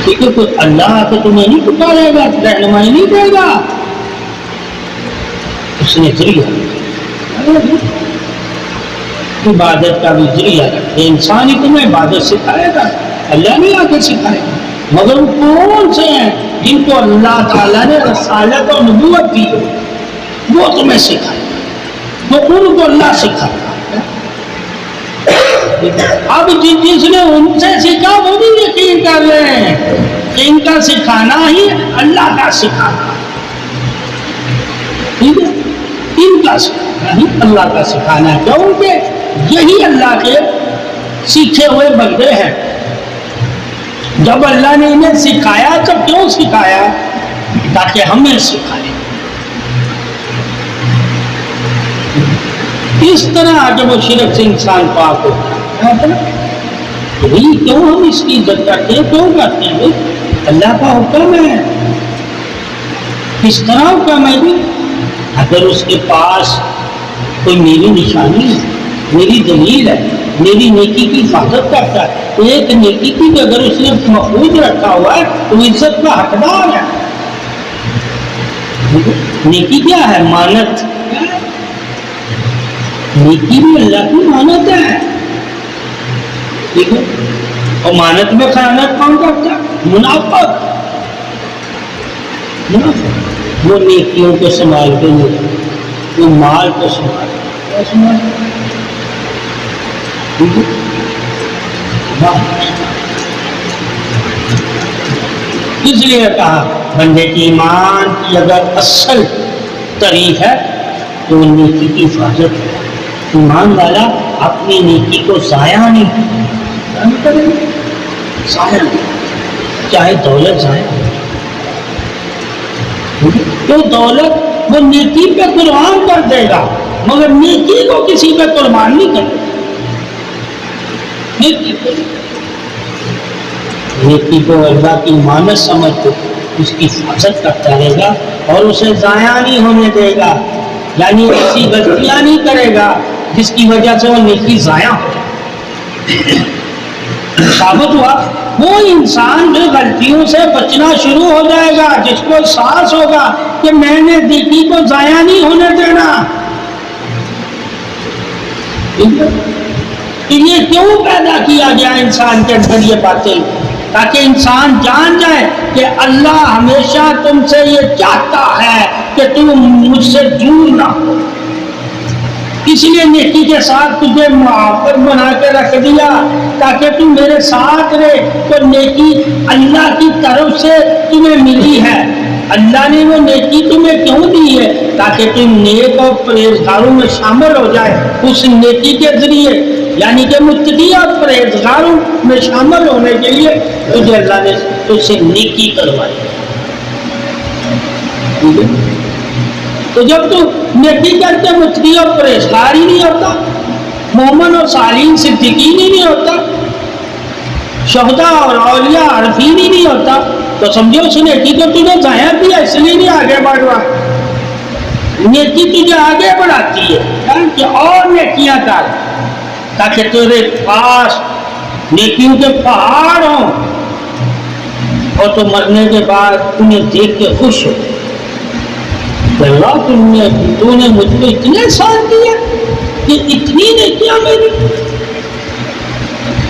کیونکہ کوئی اللہ تو تمہیں نہیں پکارے گا، رہنمائی نہیں دے گا، اس نے ذریعہ عبادت کا بھی ذریعہ رکھے۔ انسان ہی تمہیں عبادت سکھائے گا، اللہ نہیں آ کے سکھائے گا۔ مگر وہ کون سے ہیں جن کو اللہ تعالیٰ نے رسالت اور نبوت دی ہے، وہ تمہیں سکھائے گا، تو ان کو اللہ سکھائے گا۔ اب جس نے ان سے سیکھا وہ بھی یقین کر رہے ہیں کہ ان کا سکھانا ہی اللہ کا سکھانا ہے، ٹھیک ہے، ان کا سکھانا ہی اللہ کا سکھانا ہے، کیونکہ یہی اللہ کے سیکھے ہوئے بندے ہیں۔ جب اللہ نے انہیں سکھایا تو کیوں سکھایا؟ تاکہ ہمیں سکھائے۔ اس طرح جب وہ شرک سے انسان پاک ہوتا ہے، کیوں ہم اس کی عزت کرتے ہیں، کیوں کرتے ہیں؟ اللہ کا حکم ہے۔ کس طرح حکم ہے بھی؟ اگر اس کے پاس کوئی میری نشانی ہے، میری دلیل ہے، میری نیکی کی حفاظت کرتا ہے، ایک نیکی کی اگر اس نے محفوظ رکھا ہوا ہے تو عزت کا حقدار ہے۔ نیکی کیا ہے؟ مانت۔ نیکی بھی اللہ کی مانت ہے، ٹھیک ہے، اور مانت میں خیانت کون کرتا ہے؟ منافق۔ وہ نیکیوں کو سنبھال کے نہیں، وہ مال کو سنبھال کے، اس لیے کہا بندے کی ایمان کی اگر اصل تری ہے تو نیکی کی حفاظت ہے۔ ایمان والا اپنی نیکی کو ضائع نہیں کرے، ضائع نہیں، چاہے دولت ضائع ہو، تو دولت وہ نیکی پہ قربان کر دے گا، مگر نیکی کو کسی پہ قربان نہیں کرے گا۔ نیکی کو اللہ کی مانت سمجھ کے اس کی حفاظت کرتا رہے گا اور اسے ضائع نہیں ہونے دے گا، یعنی ایسی غلطیاں نہیں کرے گا جس کی وجہ سے وہ نیکی ضائع ہو جائے۔ ثابت ہوا وہ انسان جو غلطیوں سے بچنا شروع ہو جائے گا، جس کو احساس ہوگا کہ میں نے نیکی کو ضائع نہیں ہونے دینا۔ یہ کیوں پیدا کیا گیا انسان کے اندر یہ باتیں؟ تاکہ انسان جان جائے کہ اللہ ہمیشہ تم سے یہ چاہتا ہے کہ تم مجھ سے دور نہ ہو، اس لیے نیکی کے ساتھ تجھے محافظ بنا کے رکھ دیا تاکہ تم میرے ساتھ رہے۔ تو نیکی اللہ کی طرف سے تمہیں ملی ہے، اللہ نے وہ نیکی تمہیں کیوں دی ہے؟ تاکہ تم نیک اور پرہیزگاروں میں شامل ہو جائے۔ اس نیکی کے ذریعے یعنی کہ متقی اور پرہیزگاروں میں شامل ہونے کے لیے تجھے اللہ نے تجھ سے نیکی کروائی۔ تو جب تو نیکی کر کے متقی اور پرہیزگار ہی نہیں ہوتا، مومن اور صالحین صدیقین ہی نہیں ہوتا، شہداء اور اولیاء عارفین ہی نہیں ہوتا، تو سمجھو اس نیکی کو تجھے ضائع کیا، اس لیے نہیں آگے بڑھ رہا۔ نیکی تجھے آگے بڑھاتی ہے کہ اور نیکیاں کر، تاکہ تیرے پاس نیکیوں کے پہاڑ ہوں اور تو مرنے کے بعد انہیں دیکھ کے خوش ہو اللہ تو نے مجھ کو اتنے احسان دیا کہ اتنی نیکیاں میری۔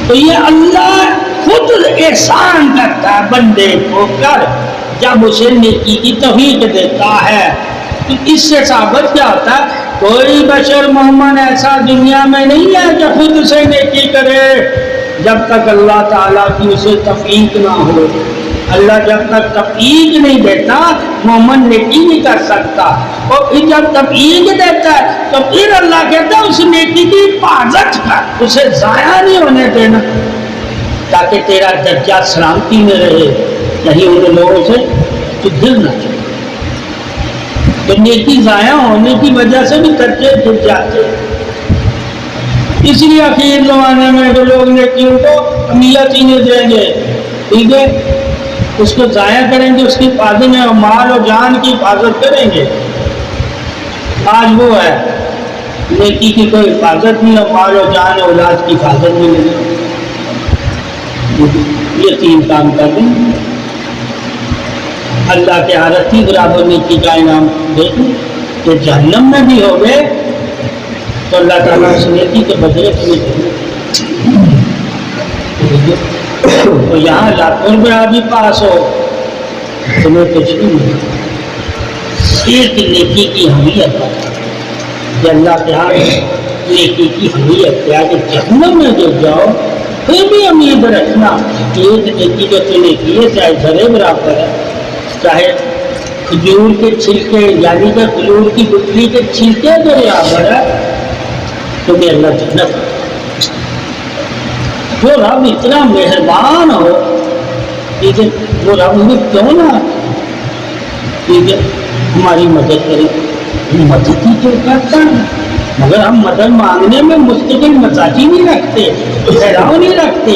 تو یہ اللہ خود احسان کرتا ہے بندے کو کر جب اسے نیکی کی توفیق دیتا ہے۔ تو اس سے ثابت کیا ہوتا ہے؟ کوئی بشر مومن ایسا دنیا میں نہیں ہے جو خود سے نیکی کرے جب تک اللہ تعالیٰ کی اسے توفیق نہ ہو۔ اللہ جب تک توفیق نہیں دیتا مومن نیکی نہیں کر سکتا، اور پھر جب توفیق دیتا ہے تو پھر اللہ کہتا ہے اس نیکی کی حفاظت کر، اسے ضائع نہیں ہونے دینا تاکہ تیرا درجہ سلامتی میں رہے، کہیں ان لوگوں سے تو گر نہ جائے۔ تو نیکی ضائع ہونے کی وجہ سے بھی درجے گر جاتے ہیں۔ اس لیے اخیر زمانے میں جو لوگ نیکیوں کو اہمیت ہی نہیں دیں گے، ٹھیک ہے، اس کو ضائع کریں گے، اس کی حفاظت میں مال اور جان کی حفاظت کریں گے۔ آج وہ ہے نیکی کی کوئی حفاظت نہیں، اور مال اور جان اور اولاد کی حفاظت نہیں، یہ تین کام کر دیں۔ اللہ کے ہاں رتی برابر نیکی کا انعام دے دوں کہ جہنم میں بھی ہو گئے تو اللہ تعالیٰ اس نیکی کے بدلے تمہیں تو یہاں لاکھوں روپیہ بھی پاس ہو تمہیں کچھ نہیں ملے. ایک نیکی کی اہمیت ہے کہ اللہ کے ہاں نیکی کی اہمیت ہے کہ جہنم میں گر جاؤ پھر بھی امید رکھنا کہ ایک نیکی جو تم نے کی ہے چاہے ذرے برابر ہے, چاہے کھجور کے چھلکے یعنی کہ کھجور کی گٹلی کے چھلکے جو برابر ہے, تمہیں اللہ جنت. وہ رب اتنا مہربان ہو ٹھیک ہے, وہ رب ہمیں کیوں نہ ٹھیک ہے ہماری مدد کرے, مدد ہی کیوں کرتا ہے, مگر ہم مدد مانگنے میں مستقل مزاجی نہیں رکھتے, ٹھہراؤ نہیں رکھتے,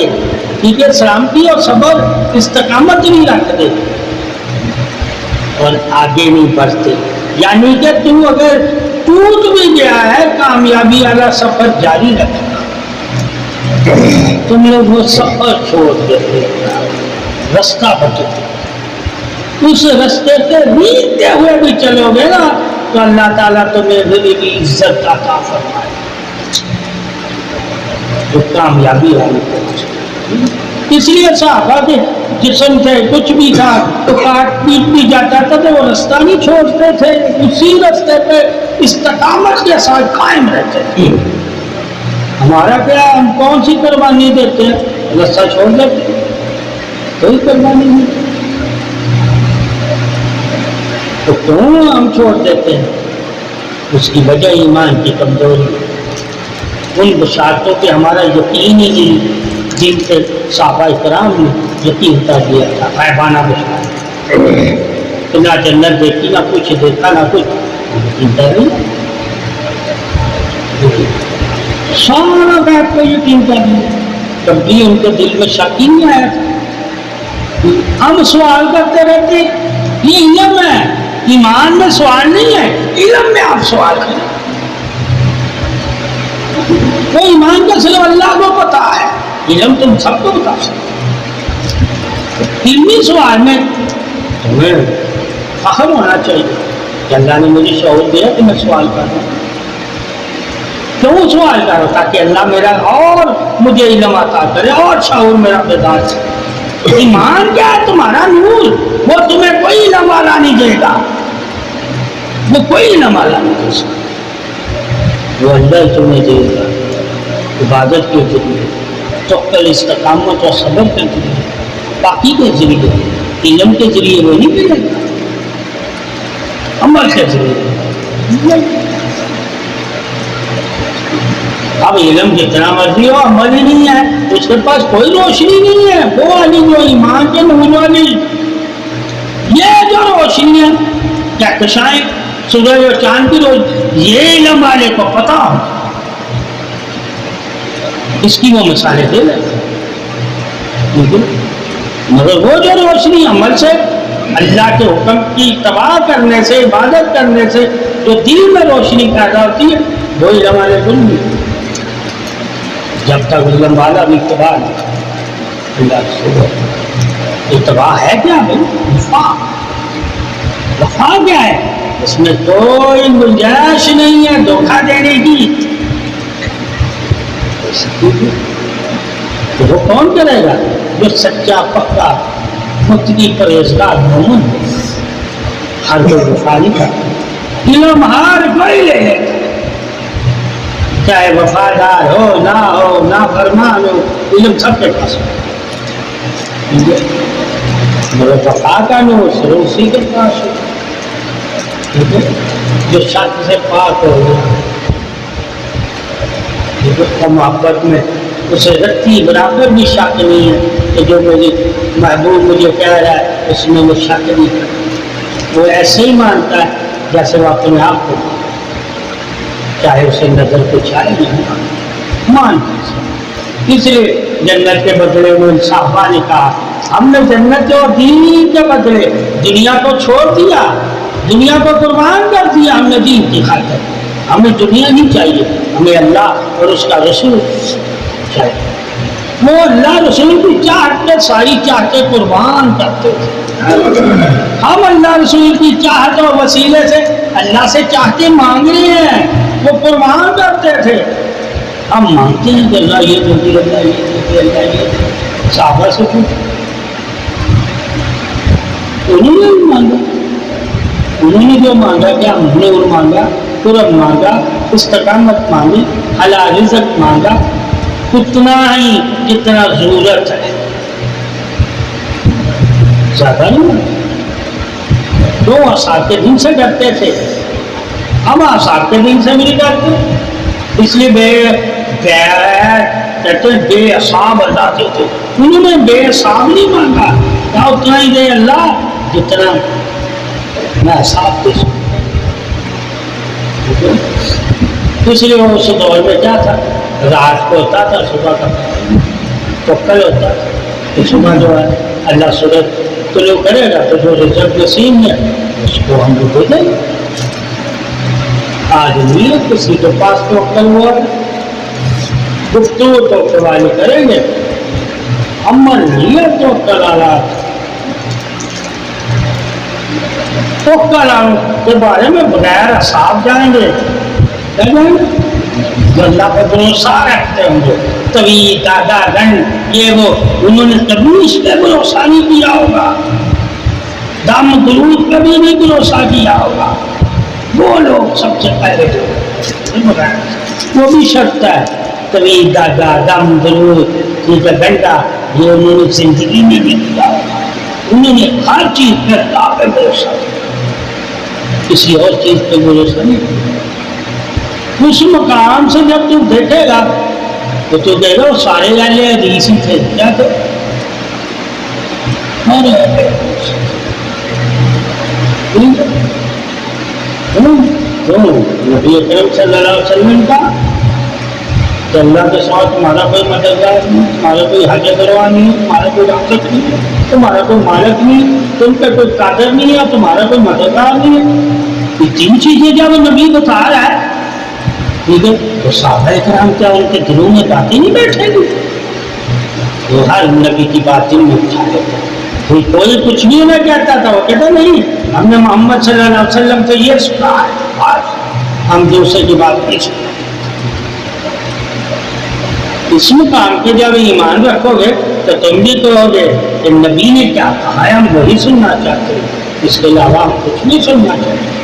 ٹھیک ہے, سلامتی اور صبر استقامت نہیں رکھتے اور آگے نہیں بڑھتے. یعنی کہ تو اگر ٹوٹ بھی گیا ہے کامیابی والا سفر جاری رکھنا, تم لوگ وہ سفر چھوڑ دیتے, رستہ بدلتے, اس رستے سے ریتے ہوئے بھی چلو گے نا تو اللہ تعالیٰ تمہیں بھی عزت عطا فرمائے, تو کامیابی والی پہنچ. اس لیے صحابہ کے جسم سے کچھ بھی تھا تو کاٹ پیٹ بھی جاتا تھا تو وہ رستہ نہیں چھوڑتے تھے, اسی رستے پہ استقامت کے ساتھ قائم رہتے تھے. ہمارا کیا, ہم کون سی قربانی دیتے ہیں, رستہ چھوڑ دیتے, کوئی قربانی نہیں. تو کیوں ہم چھوڑ دیتے ہیں؟ اس کی وجہ ایمان کی کمزوری, ان بشارتوں پہ ہمارا یقین ہی نہیں جن سے صحابہ کرام نے یقین کر دیا تھا. غیبانہ بشارت, نہ جنت دیکھی, نہ کچھ دیکھا, نہ کچھ یقین کر رہی, سارا غیب کو یقین کر لیا. تب بھی ان کے دل میں شک ہی نہیں آیا تھا. ہم سوال کرتے رہتے, یہ علم ہے, ایمان میں سوال نہیں ہے, علم میں آپ سوال کریں. وہ ایمان کا صرف اللہ کو پتا ہے, علم تم سب کو بتا سکتے. علمی سوال میں تمہیں فخر ہونا چاہیے کہ اللہ نے مجھے شعور دیا کہ میں سوال کر رہا ہوں. کیوں سوال کرو؟ تاکہ اللہ میرا اور مجھے علم عطا کرے اور شعور میرا بیدار سے. ایمان کیا ہے؟ تمہارا نور, وہ تمہیں کوئی علم والا نہیں دے گا, وہ کوئی علم والا نہیں دے سکتا, وہ اللہ تمہیں دے گا عبادت کے ذریعے, توکل, استقامت اور صبر کے ذریعے, باقی کے ذریعے, علم کے ذریعے وہ نہیں ملے گا, عمل کے ذریعے. اب علم جتنا مرضی ہو, عمل ہی نہیں ہے, اس کے پاس کوئی روشنی نہیں ہے. وہ والی جو ایمان کے نور والی, یہ جو روشنی ہے کہکشائیں سورج اور چاند کی روشنی, یہ علم والے کو پتا ہو, اس کی وہ مثالیں دے رہے. مگر وہ جو روشنی عمل سے, اللہ کے حکم کی اتباع کرنے سے, عبادت کرنے سے جو دل میں روشنی پیدا ہوتی ہے, وہ علم والے کو نہیں. جب تک علم والا بھی اتباع نہیں, اللہ سے اتباع ہے کیا بھائی؟ وفا. وفا کیا ہے؟ اس میں کوئی گنجائش نہیں ہے دھوکہ دینے کی. تو وہ کون کرے گا؟ جو سچا پکا متقی پرہیزگار مومن, ہر کوئی وفا نہیں کرتا. علم ہر کوئی لے لے, چاہے وفادار ہو نہ ہو, نہ فرمان ہو, علم سب کے پاس ہو. مگر وفا کا نور صرف اسی کے پاس ہو جو شک سے پاک ہو گیا, محبت میں اسے رتی برابر بھی شک نہیں ہے کہ جو میری محبوب مجھے کہہ رہا ہے اس میں وہ شک نہیں کرتا. وہ ایسے ہی مانتا ہے جیسے وہ اپنے آپ کو, چاہے اسے نظر کچھ آئے نہیں مانتا. اس لیے جنت کے بدلے میں صحابہ نے کہا ہم نے جنت اور دین کے بدلے دنیا کو چھوڑ دیا, دنیا کو قربان کر دیا, ہم نے دین کی خاطر. ہمیں دنیا نہیں چاہیے, ہمیں اللہ اور اس کا رسول چاہیے. وہ اللہ رسول کی چاہت پہ ساری چاہتے قربان کرتے تھے. ہم اللہ رسول کی چاہت اور وسیلے سے اللہ سے چاہتے مانگ رہے ہیں, وہ قربان کرتے تھے. ہم مانگتے ہیں کہ اللہ یہ دے دے, اللہ یہ دے دے, اللہ یہ دے. صحابہ سے پوچھو, انہوں نے بھی مانگا, انہوں نے جو مانگا کیا ہم نے وہ مانگا, قرب مانگا, استقامت مانگی, حلال رزق مانگا, اتنا ہی جتنا ضرورت ہے, زیادہ نہیں مانگا. دو آثار کے دن سے ڈرتے تھے, ہم آثار کے دن سے بھی نہیں ڈرتے, اس لیے بے حساب اللہ دیتے. انہوں نے بے حساب نہیں مانگا, کیا اتنا ہی دے اللہ جتنا میں حساب دے سکوں. اس لیے اس دور میں کیا تھا, رات کو ہوتا تھا, صبح کا توکل ہوتا تھا کہ صبح جو ہے اللہ سورج طلوع کرے گا تو جو رزق نصیب ہے اس کو ہم لوگ دے دیں گے. آج نہیں ہے کسی کے پاس توکل ہوا ہے, گفتگو توکل والے کریں گے, عمل نہیں ہے توکل آلات. توکل کے بارے میں بغیر حساب جائیں گے, جو اللہ پر بھروسہ رکھتے ہوں گے, طویل دادا گن یہ وہ, انہوں نے کبھی اس پہ بھروسہ نہیں کیا ہوگا, دم درود کبھی نہیں بھروسہ کیا ہوگا. وہ لوگ سب سے پہلے وہ بھی شرط ہے, طویل دادا دم درود یہ گھنٹہ یہ انہوں نے زندگی میں بھی کیا ہوگا. انہوں نے ہر چیز پہ اللہ پہ بھروسہ کیا, کسی اور چیز پہ بھروسہ نہیں کیا. اس مقام سے جب تو دیکھے گا تو تو کہے گا وہ سارے والے حدیث ہی تھے, کیا تھے, تو نبی اکرم صلی اللہ علیہ وسلم کا تو اللہ کے ساتھ تمہارا کوئی مددگار نہیں, تمہارا کوئی حاجت روا نہیں, تمہارا کوئی رابطت نہیں, تمہارا کوئی مالک نہیں, تم پہ کوئی قادر نہیں ہے, تمہارا کوئی مددگار نہیں ہے. یہ تین چیزیں جب نبی بتا رہا ہے, ٹھیک ہے, تو صحابہ کرام کیا ان کے دلوں میں باتیں نہیں بیٹھے گی؟ وہ ہر نبی کی بات دل میں اٹھا لیتے. کوئی کچھ بھی نہ کہتا تھا, وہ کہتا نہیں ہم نے محمد صلی اللہ علیہ وسلم سے یہ سنا ہے, آج ہم دوسرے کی بات نہیں سنتے. اس مقام کے جب ایمان رکھو گے تو تم بھی کہو گے کہ نبی نے کیا کہا ہے ہم وہی سننا چاہتے ہیں, اس کے علاوہ ہم کچھ نہیں سننا چاہتے.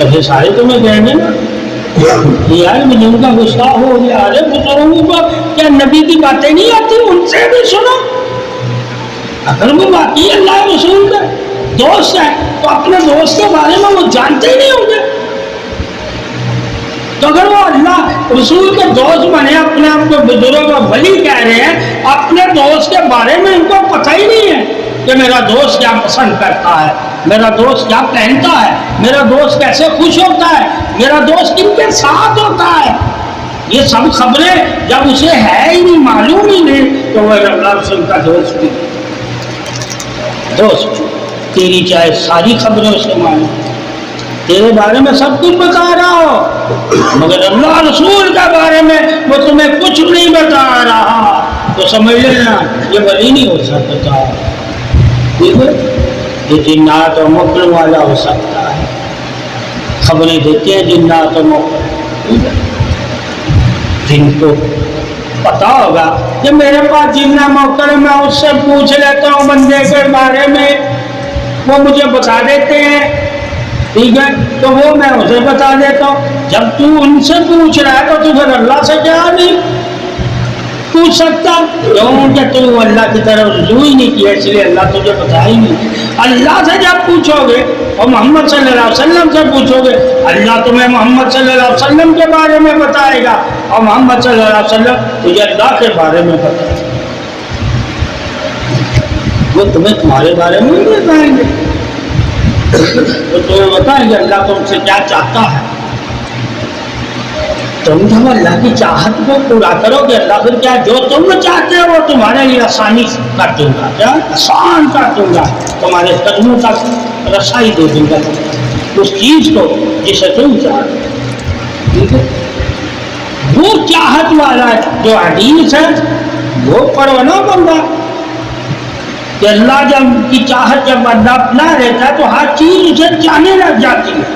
پھر سارے تمہیں کہیں گے نا یار مجھے ان کا غصہ ہو گیا, ارے بزرگوں کو کیا نبی کی باتیں نہیں آتی, ان سے بھی سنو. اگر وہ باقی اللہ رسول کا دوست ہے تو اپنے دوست کے بارے میں وہ جانتے ہی نہیں ہوں گے. تو اگر وہ اللہ رسول کے دوست بنے, اپنے آپ کو بزرگ اور ولی کہہ رہے ہیں, اپنے دوست کے بارے میں ان کو پتہ ہی نہیں ہے کہ میرا دوست کیا پسند کرتا ہے, میرا دوست کیا پہنتا ہے, میرا دوست کیسے خوش ہوتا ہے, میرا دوست کن کے ساتھ ہوتا ہے, یہ سب خبریں جب اسے ہے ہی نہیں, معلوم ہی نہیں, تو وہ اللہ رسول کا دوست بھی دوست تیری چاہے ساری خبریں اسے معلوم, تیرے بارے میں سب کچھ بتا رہا ہو, مگر اللہ رسول کے بارے میں وہ تمہیں کچھ نہیں بتا رہا, تو سمجھ لینا یہ ولی نہیں ہو سکتا. ٹھیک ہے, یہ جنات و مکر والا ہو سکتا ہے, خبریں دیتے ہیں جنات و مکر, جن کو پتا ہوگا کہ میرے پاس جنہ موکر ہے, میں اس سے پوچھ لیتا ہوں بندے کے بارے میں, وہ مجھے بتا دیتے ہیں, ٹھیک ہے, تو وہ میں اسے بتا دیتا ہوں. جب تو ان سے پوچھ رہا ہے تو پھر اللہ سے کیا نہیں پوچھ سکتا, کیونکہ تو اللہ کی طرف رجوع ہی نہیں کیا, اس لیے اللہ تجھے بتا ہی نہیں. اللہ سے جب پوچھو گے اور محمد صلی اللہ علیہ وسلم سے پوچھو گے, اللہ تمہیں محمد صلی اللہ علیہ وسلم کے بارے میں بتائے گا, اور محمد صلی اللہ علیہ وسلم تجھے اللہ کے بارے میں بتائے گا. وہ تمہیں تمہارے بارے میں نہیں بتائیں گے, تو تمہیں بتائیں گے اللہ تم سے کیا چاہتا ہے. تم جب اللہ کی چاہت کو پورا کرو گے, اللہ پھر کیا جو تم چاہتے ہو وہ تمہارے لیے آسانی کر دوں گا, کیا آسان کر دوں گا, تمہارے قدموں تک رسائی دے دوں گا اس چیز کو جسے تم چاہتے. ٹھیک ہے, وہ چاہت والا جو حدیث ہے وہ پڑھو نا بندہ، کہ اللہ جب کی چاہت جب بندہ اپنا رہتا ہے تو ہر چیز اسے چاہنے لگ جاتی ہے.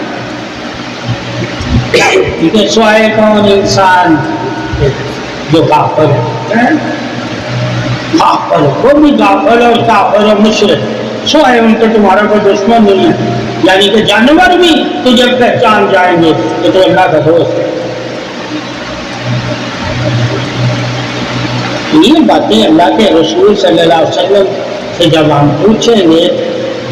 کیونکہ سوائے کون انسان جو غافل ہے، غافل وہ بھی غافل اور کافر اور مشرک، سوائے ان کے تمہارا کوئی دشمن نہیں ہے. یعنی کہ جانور بھی تجھے پہچان جائیں گے کہ تو اللہ کا دوست ہے. یہ باتیں اللہ کے رسول صلی اللہ علیہ وسلم سے جب ہم پوچھیں گے،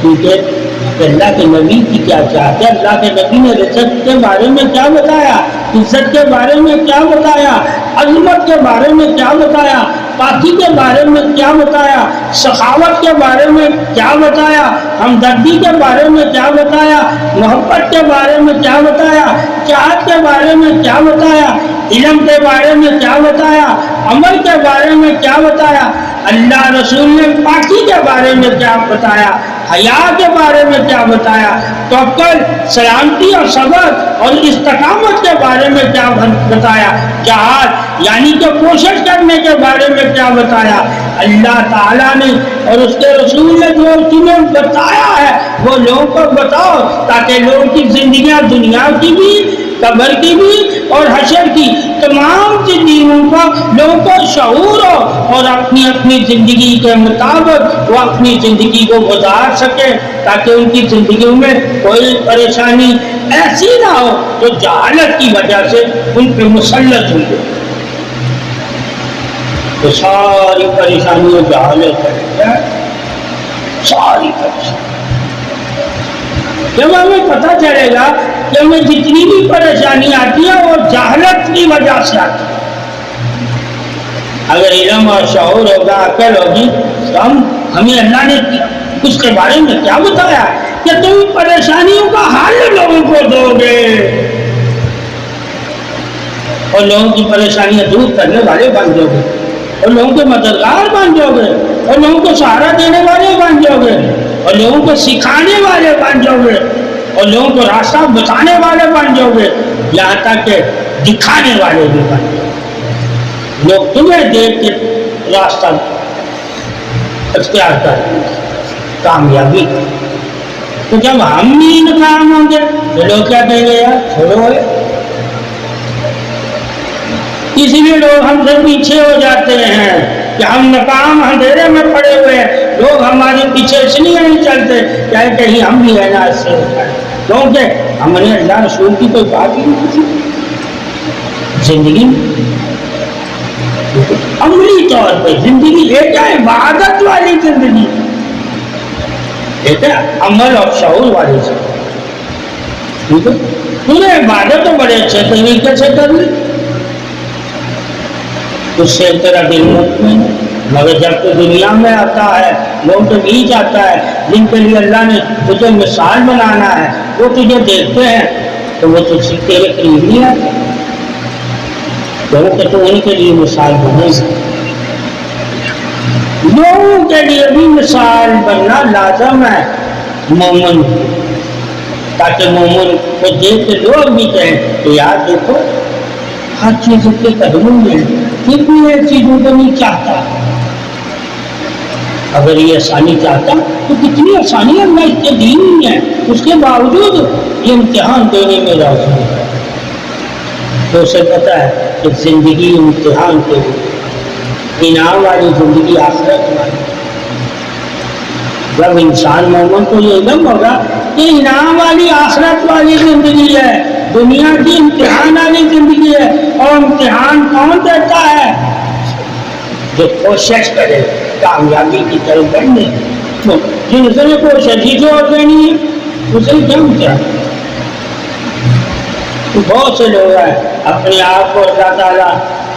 کیونکہ اللہ کے نبی کی کیا چاہتے ہیں، اللہ کے نبی نے رزق کے بارے میں کیا بتایا، عزت کے بارے میں کیا بتایا، عظمت کے بارے میں کیا بتایا، پاکی کے بارے میں کیا بتایا، سخاوت کے بارے میں کیا بتایا، ہمدردی کے بارے میں کیا بتایا، محبت کے بارے میں کیا بتایا، چاہت کے بارے میں کیا بتایا، علم کے بارے میں کیا بتایا، عمل کے بارے میں کیا بتایا، اللہ رسول نے پاکی کے بارے میں کیا بتایا، حیا کے بارے میں کیا بتایا، توکل، سلامتی اور صبر اور استقامت کے بارے میں کیا بتایا، جہاد یعنی کہ کوشش کرنے کے بارے میں کیا بتایا. اللہ تعالیٰ نے اور اس کے رسول نے جو تمہیں بتایا ہے وہ لوگوں کو بتاؤ، تاکہ لوگوں کی زندگیاں دنیا کی بھی، قبر کی بھی اور حشر کی تمام زندگیوں کا لوگوں کو شعور ہو اور اپنی اپنی زندگی کے مطابق وہ اپنی زندگی کو گزار سکے، تاکہ ان کی زندگیوں میں کوئی پریشانی ایسی نہ ہو جو جہالت کی وجہ سے ان پہ مسلط ہوئی. تو ساری پریشانیوں جہالت ہے، ساری پریشانی. جب ہمیں پتہ چلے گا کہ ہمیں جتنی بھی پریشانی آتی ہے وہ جہالت کی وجہ سے آتی ہے. اگر علم اور شعور ہوگا، عقل ہوگی تو ہمیں اللہ نے اس کے بارے میں کیا بتایا کہ تم پریشانیوں کا حل لوگوں کو دو گے اور لوگوں کی پریشانیاں دور کرنے والے بن جاؤ گے اور لوگوں کے مددگار بن جاؤ گے اور لوگوں کو سہارا دینے والے بن جاؤ گے اور لوگوں کو سکھانے والے بن جاؤ گے اور لوگوں کو راستہ بتانے والے بن جاؤ گے، یہاں تک کہ دکھانے والے بھی بن جاؤ گے. لوگ تمہیں دیکھ کے راستہ اختیار کر کامیابی. تو جب ہم بھی ناکام ہوں گے تو لوگ کیا کہیں گے، یار چھوڑو ہے. اسی لیے لوگ ہم سے پیچھے ہو جاتے ہیں کہ ہم ناکام اندھیرے میں پڑے ہوئے ہیں. لوگ ہمارے پیچھے اس لیے نہیں چلتے چاہے کہیں ہم بھی ہے نا اس سے، کیونکہ ہم نے اللہ رسول کی کوئی بات ہی نہیں کی زندگی میں. عملی طور پہ زندگی ایک ہے عبادت والی زندگی، ایک ہے عمل اور شعور والی زندگی. ٹھیک ہے، تو نے عبادت تو بڑے اچھے طریقے سے کر لی، اس سے تیرا دل مطمئن ہے. مگر جب تو دنیا میں آتا ہے، لوگ تو بیچ آتا ہے جن کے لیے اللہ نے تجھے مثال بنانا ہے، وہ تجھے دیکھتے ہیں تو وہ تجھ سے تیرے قریب نہیں آتے، کیونکہ تو ان کے لیے مثال بنے گا. لوگوں کے لیے بھی مثال بننا لازم ہے مومن، تاکہ مومن کو دیکھ کے لوگ بھی کہیں کہ یار دیکھو ہر چیز کے قدموں میں، کتنی ایک چیزوں کو نہیں چاہتا. اگر یہ آسانی چاہتا تو کتنی آسانی اللہ اس کے دین ہی ہے، اس کے باوجود یہ امتحان دینے میں راضی ہے. تو اسے پتا ہے کہ زندگی امتحان کے لیے، انعام والی زندگی آخرت والی. جب انسان مومن کو یہ علم ہوگا کہ انعام والی آخرت والی زندگی ہے، دنیا کی امتحان والی زندگی ہے، اور امتحان کون دیتا ہے؟ جو کوشش کرے کامیابی کی طرف بڑھنے. جن سے کوشش ہی چھوڑ دینی ہے اسے کیا امتحان. بہت سے لوگ ہیں اپنے آپ کو اللہ تعالیٰ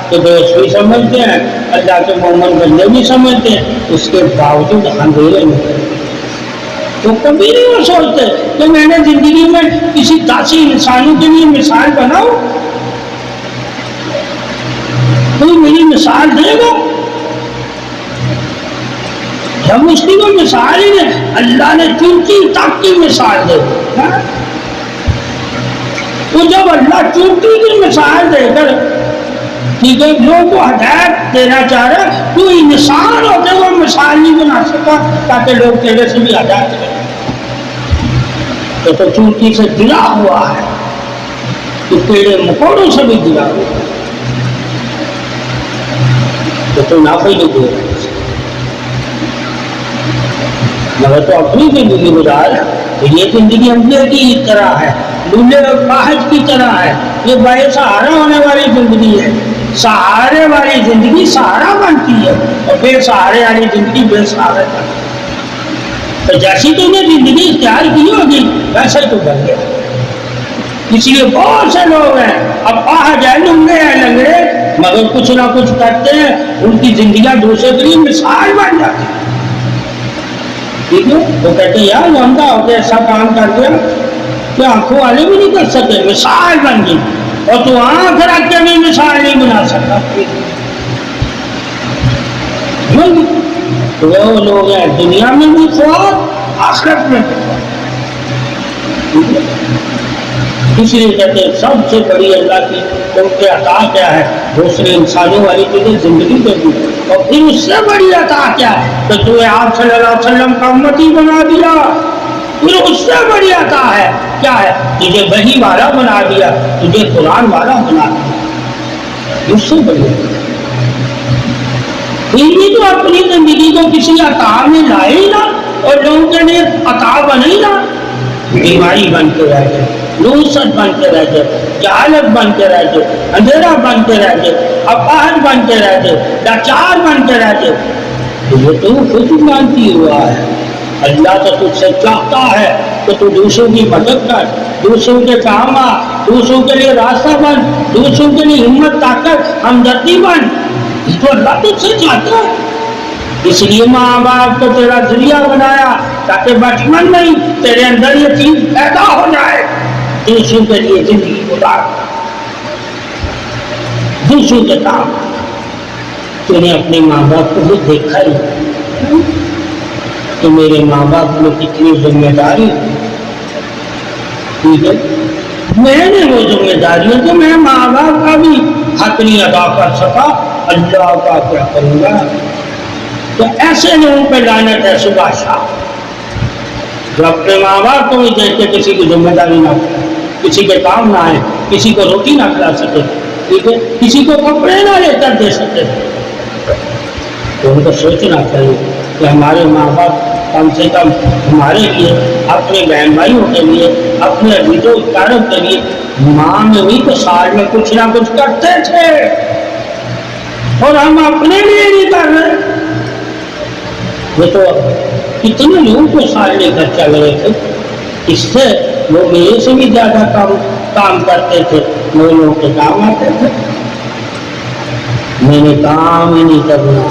کے دوست بھی سمجھتے ہیں، اللہ کے مومن بندے بھی سمجھتے ہیں، اس کے باوجود اندھیرے میں تو کبھی نہیں وہ سوچتے کہ میں نے زندگی میں کسی داسی انسانوں کے لیے مثال بناؤں، کوئی میری مثال دے گا. ہم اس کی کوئی مثال ہی نہیں، اللہ نے چونکی تک کی مثال دے دی. تو جب اللہ چونکی کی مثال دے کر ٹھیک ہے، جو تو ہدایت دینا چاہ رہا ہے، تو انسان ہوتے ہوئے مثال نہیں بنا سکا تاکہ لوگ تیرے سے بھی ہدایت کریں۔ تو چونٹی سے گرا ہوا ہے، تو کیڑے مکوڑوں سے بھی گرا ہوا ہے، تو نافع نہیں دے رہا، مگر تو اپنی زندگی گزار۔ یہ زندگی انڈے کی طرح ہے، لولے اور پاہج کی طرح ہے، یہ بے سہارا ہونے والی زندگی ہے۔ سہارے والی زندگی سہارا بنتی ہے اور بے سہارے والی زندگی بے سہارا بنتی ہے۔ تو جیسی تو نے زندگی اختیار کی ہوگی ویسے تو بن گیا۔ اس لیے بہت سے لوگ ہیں اب پاہج ہے، لنگے ہیں، لنگڑے، مگر کچھ نہ کچھ کرتے ہیں، ان کی زندگیاں دوسرے کے لیے مثال بن جاتی ہیں۔ ٹھیک ہے، وہ کہتے ہیں یار وہ اندھا ہو کے ایسا کام کر دیا کہ آنکھوں والے بھی نہیں کر سکے، مثال بن گئی، اور تو آنکھ رکھ کے بھی مثال نہیں بنا سکتا۔ تو وہ لوگ ہیں دنیا میں بھی خواب، آخرت میں بھی خواب۔ اس لیے کہتے ہیں سب سے بڑی اللہ کی ان کے عطا کیا ہے؟ دوسرے انسانوں والی تجھے زندگی دے دی، اور پھر اس سے بڑی عطا کیا ہے کہ تجھے آپ صلی اللہ علیہ وسلم کا امتی بنا دیا۔ پھر اس سے بڑی عطا ہے کیا ہے؟ تجھے وحی والا بنا دیا، تجھے قرآن والا بنا دیا۔ اس سے بڑی عطا یہ تو اپنی زندگی کو کسی عطا میں لائے ہی نہ، اور لوگوں کے لیے عطا بنے ہی نہ، بیماری بن کے رہ گئے، نوست بن کے رہ گئے، جہالت بن کے رہ گئے، اندھیرا بن کے رہ گئے، اپاہج بن کے رہ گئے، لاچار بن کے رہ گئے۔ یہ تو خود مانتی ہوا ہے۔ اللہ تو تجھ سے چاہتا ہے کہ تو دوسروں کی مدد کر، دوسروں کے کام آ، دوسروں کے لیے راستہ بن، دوسروں کے لیے ہمت طاقت ہمدردی بن۔ یہ تو اللہ تجھ سے چاہتا ہے۔ اس لیے ماں باپ کو تیرا ذریعہ بنایا تاکہ بچپن میں ہی تیرے اندر یہ چیز پیدا ہو جائے، دوسروں کے لیے زندگی گزار، دوسروں کے کام۔ تو نے اپنے ماں باپ کو بھی دیکھا ہی کہ میرے ماں باپ میں کتنی ذمہ داری، ٹھیک ہے، میں نے وہ ذمہ داریوں تو میں ماں باپ کا بھی حق نہیں ادا کر سکا، اللہ کا کیا کروں گا؟ تو ایسے لوگوں پہ لعنت ہے صبح شام، جو اپنے ماں باپ کو بھی دیکھ کے کسی کی ذمہ داری نہ کرے، کسی کے کام نہ آئے، کسی کو روٹی نہ کھلا سکے، ٹھیک ہے، کسی کو کپڑے نہ لے کر دے سکے۔ تو ان کو سوچنا چاہیے کہ ہمارے ماں باپ کم سے کم ہمارے لیے، اپنے بہن بھائیوں کے لیے، اپنے عزیزوں اقارب کے لیے ماں میں بھی تو سال میں کچھ نہ کچھ کرتے تھے، اور ہم اپنے لیے نہیں کر رہے۔ وہ تو کتنے لوگوں کو سال میں خرچہ لگے تھے، اس سے وہ میرے سے بھی زیادہ کام کرتے تھے، وہ لوگوں کے کام آتے تھے۔ میں نے کام ہی نہیں کرنا،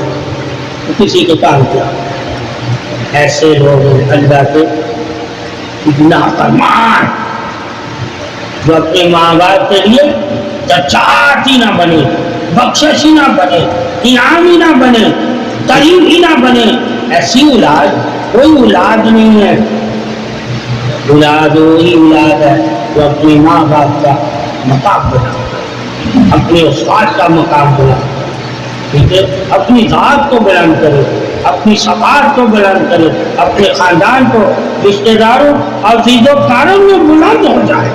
کسی کے کام کیا۔ ایسے لوگ اللہ کے نافرمان، جو اپنے ماں باپ کے لیے چاہت ہی نہ بنے، بخشش ہی نہ بنے، انعام ہی نہ بنے، تعریف ہی نہ بنے۔ ایسی اولاد کوئی اولاد نہیں ہے۔ اولاد وہی اولاد ہے جو اپنے ماں باپ کا مقام بنا، اپنے استاد کا مقام بنا، ٹھیک ہے، اپنی ذات کو بلند کرے، اپنی ثقافت کو بلند کرے، اپنے خاندان کو، رشتے داروں اور عزیز و اقارب میں بلند ہو جائے۔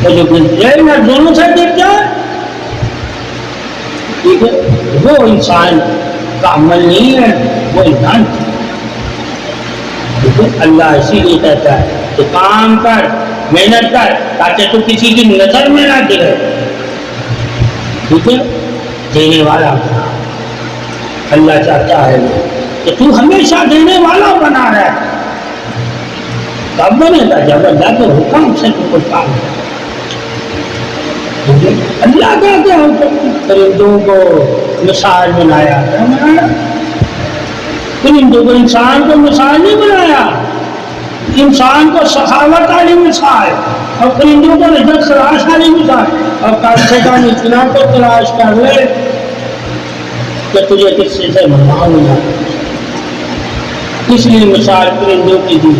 وہ جو دل میں دونوں سے گر جائے، ٹھیک ہے، وہ انسان کا عمل نہیں ہے، وہ انسان ہے۔ اللہ اسی لیے کہتا ہے کہ کام کر، محنت کر، تاکہ تو کسی کی نظر میں نہ گرے، ٹھیک ہے، دینے والا بنا۔ اللہ چاہتا ہے کہ تو ہمیشہ دینے والا بنا رہے۔ کب بنے گا؟ جب اللہ کے حکم سے تو کوئی کام کرے۔ اللہ کا کیا حکم؟ پرندوں کو مثال بنایا، کیا بنایا؟ پرندوں کو، انسان کو مثال نہیں بنایا، انسان کو سخاوت والی مثال، اور پرندوں کو رزق تلاش والی مثال۔ اور کم سے کم اتنا تو تلاش کر لے کہ تجھے کسی سے منگاؤں گا۔ اس لیے مثال پرندوں کی دی،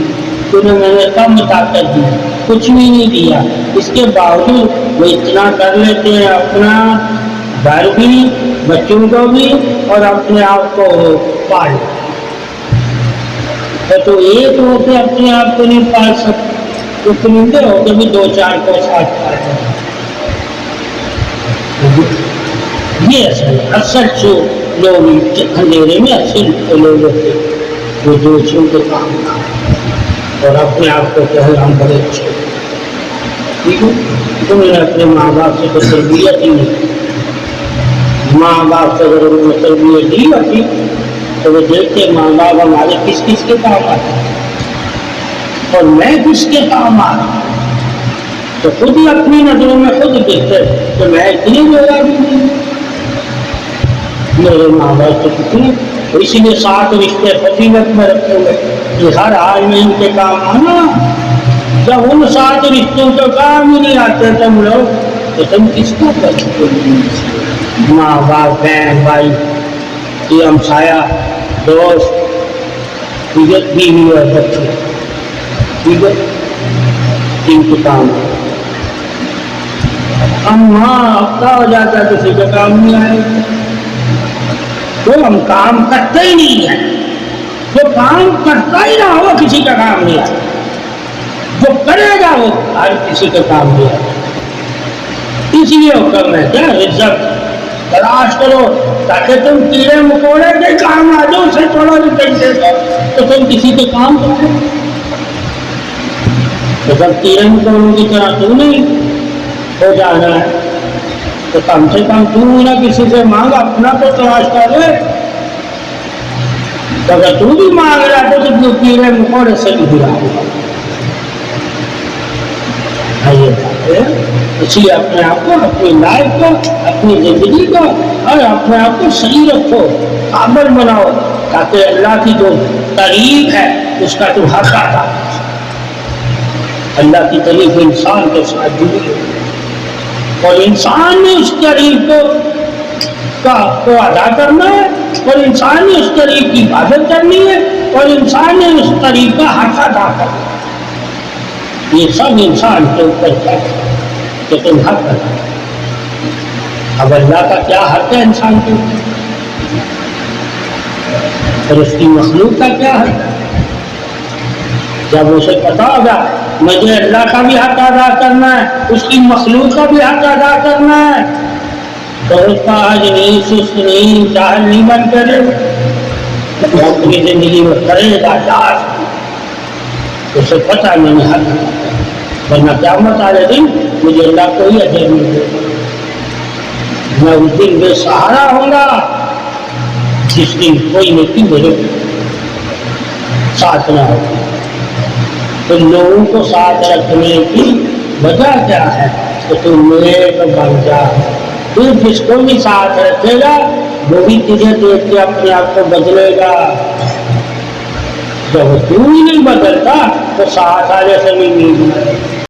انہیں میں نے کم طاقت دی، کچھ بھی نہیں دیا، اس کے باوجود وہ اتنا کر لیتے ہیں، اپنا گھر بھی، بچوں کو بھی اور اپنے آپ کو پال. تو ایک ہو کے اپنے آپ کو نہیں پال سکتے تو پرندے ہو کے بھی دو چار کو ساتھ پال سکتے. یہ اصل جو لوگ اندھیرے میں اصل لوگ ہوتے وہ دوسروں کے کام نہ اور اپنے آپ کو کہہ ہم بڑے اچھے. ٹھیک ہے، تم نے اپنے ماں باپ سے کوئی تربیت ہی نہیں. ماں باپ سے اگر انہوں نے تربیت دی ہوتی تو وہ دیکھتے ماں باپ ہمارے کس کس کے کام آتے اور میں کس کے کام آ رہا ہوں، تو خود ہی اپنی نظروں میں خود دیکھتے تو میں اتنی میرا بھی نہیں. میرے ماں باپ تو کتنے، اسی لیے 7 رشتے فضیلت میں رکھے ہوئے کہ ہر حال میں ان کے کام آنا. جب ان 7 رشتوں کے کام ہی نہیں آتے تم لوگ تو تم کس کو کرتے؟ ماں باپ، بہن بھائی، یہ ہمسایا، دوست، بیوی اور بچے. ٹھیک ہے، ان کے کام ہم کیا ہو جاتا ہے کسی کا کام نہیں آئے تو ہم کام کرتے ہی نہیں ہیں. جو کام کرتا ہی نہ ہو کسی کا کام نہیں آتا، جو کرے گا وہ ہر کسی کا کام نہیں آتا. اس لیے حکم ہے کیا رزق تلاش کرو تاکہ تم کیڑے مکوڑے کے کام آ جاؤ. اسے تھوڑا بھی پیسے دو تو تم کسی کے کام کرو. تو جب کیڑے مکوڑوں کی طرح تو نہیں ہو جانا ہے تو کم سے کم تو نہ کسی سے مانگ، اپنا تو تلاش کر لے. تو اگر تو بھی مانگ رہا تو کیڑے مکوڑے سے بھی گرا ہوگا. اس لیے اپنے آپ کو، اپنی لائف کو، اپنی زندگی کو اور اپنے آپ کو صحیح رکھو، قابل بناؤ تاکہ اللہ کی جو تعریف ہے اس کا تو حق ادا. اللہ کی تعریف انسان کے ساتھ جڑی ہے اور انسان نے اس تعریف کو ادا کرنا ہے اور انسان نے اس تعریف کی عبادت کرنی ہے اور انسان نے اس تعریف کا حق ادا کرنا ہے. یہ سب انسان کے اوپر ہے کہ تم حق ادا. اب اللہ کا کیا حق ہے انسان کے اوپر اور اس کی مخلوق کا کیا حق ہے؟ جب اسے پتا ہوگا مجھے اللہ کا بھی حق ادا کرنا ہے، اس کی مخلوق کا بھی حق ادا کرنا ہے تو اس کا آج نہیں، سست نہیں، جاہل نہیں بن کرے اپنی زندگی میں کرے گا لاش. اسے پتا میں نے حق ادا ورنہ قیامت والے دن مجھے اللہ کوئی اجر نہیں دے گا. میں اس دن بے سہارا ہوں گا جس دن کوئی نیکی میرے ساتھ نہ ہوگی. تو لوگوں کو ساتھ رکھنے کی وجہ کیا ہے کہ تم نیک بن جا. تو جس کو بھی ساتھ رکھے گا وہ بھی تجھے دیکھ کے اپنے آپ کو بدلے گا. جب تو ہی نہیں بدلتا تو ساتھ والے سے بھی نہیں بدلے گا.